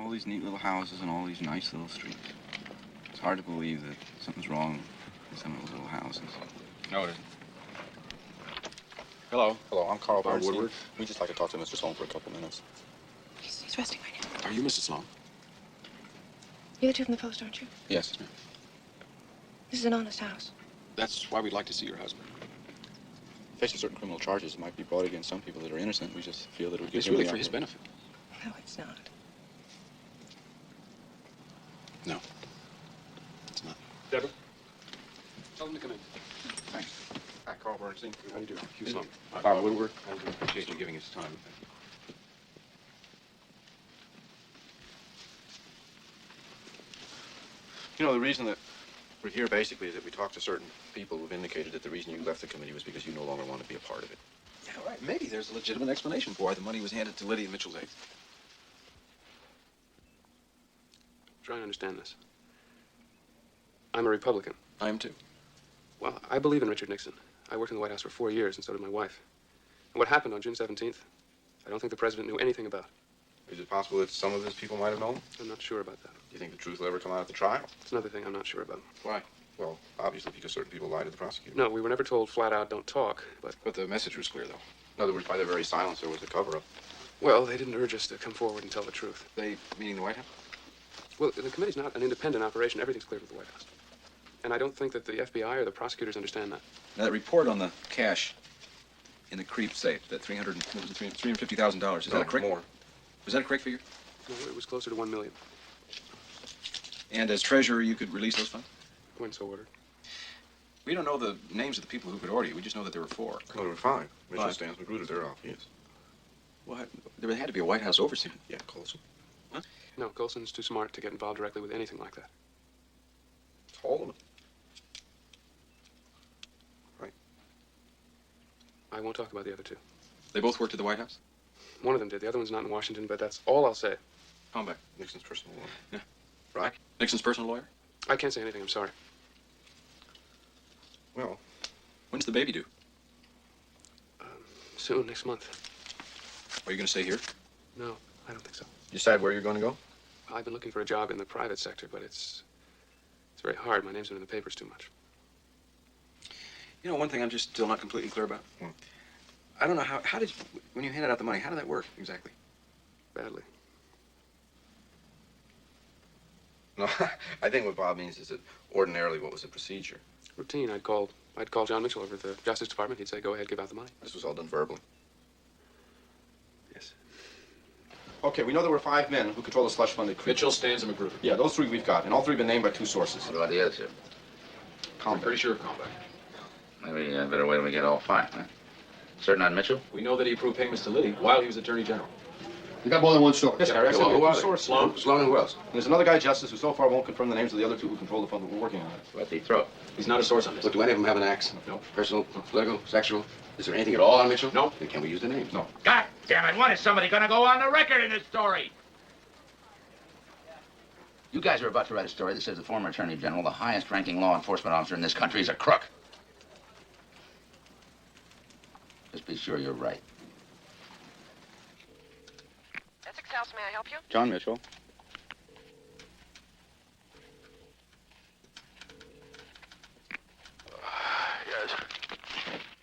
All these neat little houses and all these nice little streets. It's hard to believe that something's wrong in some of those little houses. No, it isn't. Hello. Hello, I'm Carl Bernstein. Woodward. We'd just like to talk to Mr. Sloan for a couple of minutes. He's resting right now. Are you Mrs. Sloan? You're the two from the post, aren't you? Yes. This is an honest house. That's why we'd like to see your husband. Facing certain criminal charges that might be brought against some people that are innocent, we just feel that it would give It's him really the for his opportunity. benefit. No, it's not. No. It's not. Deborah? Tell them to come in. Thanks. Hi, Carl Bernstein. How do you do? Hugh Sloan. Bob Woodward. I appreciate you giving us time. You know, the reason that we're here basically is that we talked to certain people who've indicated that the reason you left the committee was because you no longer want to be a part of it. Yeah, right. Maybe there's a legitimate explanation for why the money was handed to Lydia Mitchell's aides. Try and understand this. I'm a Republican. I am too. Well, I believe in Richard Nixon. I worked in the White House for 4 years, and so did my wife. And what happened on June 17th, I don't think the president knew anything about. Is it possible that some of his people might have known? I'm not sure about that. Do you think the truth will ever come out at the trial? It's another thing I'm not sure about. Why? Well, obviously because certain people lied to the prosecutor. No, we were never told flat out, don't talk, but... But the message was clear, though. In other words, by their very silence, there was a cover-up. Well, they didn't urge us to come forward and tell the truth. They, meaning the White House? Well, the committee's not an independent operation. Everything's clear with the White House. And I don't think that the FBI or the prosecutors understand that. Now, that report on the cash in the creep safe, that $350,000, is that a correct? More. Was that a correct figure? No, it was closer to $1 million. And as treasurer, you could release those funds? When so ordered. We don't know the names of the people who could order you. We just know that there were 4. Well, there were 5. Mitchell Five. stands Magruder, they're off, yes. Well, there had to be a White House overseer. Yeah, Colson. No, Colson's too smart to get involved directly with anything like that. It's Haldeman. Right. I won't talk about the other two. They both worked at the White House? One of them did. The other one's not in Washington, but that's all I'll say. Back. Nixon's personal lawyer. Yeah. Right. Nixon's personal lawyer? I can't say anything. I'm sorry. Well, When's the baby due? Soon, next month. Are you going to stay here? No, I don't think so. you decide where you're going to go? I've been looking for a job in the private sector, but it's very hard. My name's been in the papers too much. You know, one thing I'm just still not completely clear about. Hmm. I don't know how did, when you handed out the money, how did that work exactly? Badly. No, I think what Bob means is that ordinarily what was the procedure? Routine. I'd call John Mitchell over at the Justice Department. He'd say, go ahead, give out the money. This was all done verbally. Yes. Okay, we know there were 5 men who control the slush fund at Creek. Mitchell, Stans, and Magruder. Yeah, those 3 we've got, and all 3 have been named by 2 sources. What about the other 2? I'm pretty sure Combat. Maybe better wait till we get all 5, huh? Certain on Mitchell? We know that he approved payments to Liddy while he was Attorney General. We got more than 1 source. Yes, Harry, I said Well, we who have are 2 they? sources. Sloan and who else? And there's another guy, Justice, who so far won't confirm the names of the other 2 who control the fund, but we're working on it. What's he throw? He's not a source on this. Look, do any of them have an axe? No. Personal, political, sexual? Is there anything at all on Mitchell? No. Then can we use the names? No. God damn it, when is somebody gonna go on the record in this story? You guys are about to write a story that says the former Attorney General, the highest ranking law enforcement officer in this country, is a crook. Just be sure you're right. Essex House, may I help you? John Mitchell. Yes.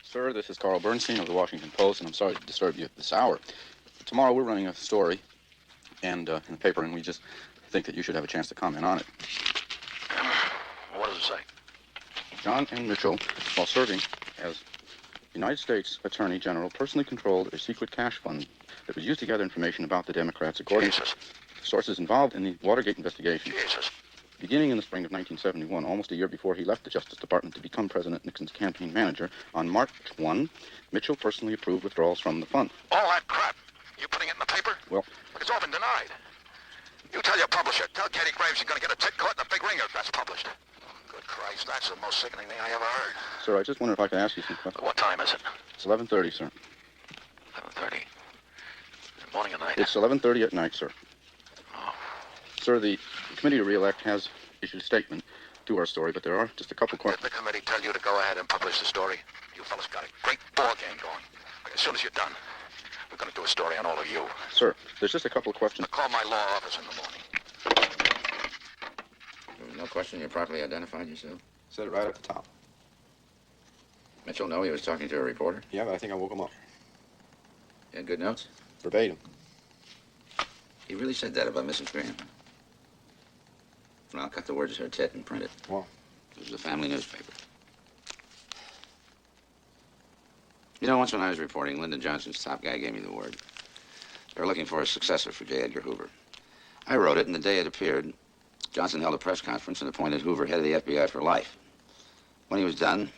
Sir, this is Carl Bernstein of the Washington Post, and I'm sorry to disturb you at this hour. Tomorrow we're running a story and in the paper, and we just think that you should have a chance to comment on it. What does it say? John N. Mitchell, while serving as United States Attorney General, personally controlled a secret cash fund that was used to gather information about the Democrats according to sources involved in the Watergate investigation. Jesus. Beginning in the spring of 1971, almost a year before he left the Justice Department to become President Nixon's campaign manager, on March 1, Mitchell personally approved withdrawals from the fund. All that crap. You putting it in the paper? Well, Look, it's all been denied. You tell your publisher. Tell Katie Graves you're going to get a tit caught in a big ring if that's published. Good Christ, that's the most sickening thing I ever heard. sir, I just wonder if I could ask you some questions. What time is it? It's 11:30, sir. 11:30. Morning or night? It's 11:30 at night, sir. Oh. Sir, the Committee to Re-elect has issued a statement to our story, but there are just a couple Did questions. the committee tell you to go ahead and publish the story? You fellas got a great ball game going. As soon as you're done, We're going to do a story on all of you. Sir, there's just a couple of questions. I'll call my law office in the morning. There was no question you properly identified yourself. Said it right at the top. Mitchell know he was talking to a reporter? Yeah, but I think I woke him up. You had good notes? Verbatim. He really said that about Mrs. Graham. Well, I'll cut the words to her tit and print it. Wow. It was a family newspaper. You know, once when I was reporting, Lyndon Johnson's top guy gave me the word. They were looking for a successor for J. Edgar Hoover. I wrote it, and the day it appeared, Johnson held a press conference and appointed Hoover head of the FBI for life. When he was done,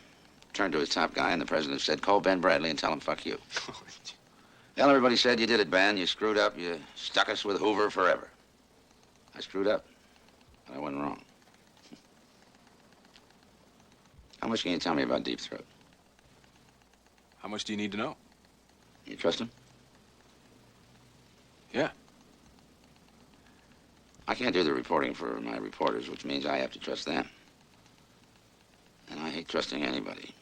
turned to his top guy, and the president said, call Ben Bradley and tell him fuck you. Well, everybody said, you did it, Ben. You screwed up. You stuck us with Hoover forever. I screwed up, but I wasn't wrong. How much can you tell me about Deep Throat? How much do you need to know? You trust him? Yeah. I can't do the reporting for my reporters, which means I have to trust them. And I hate trusting anybody.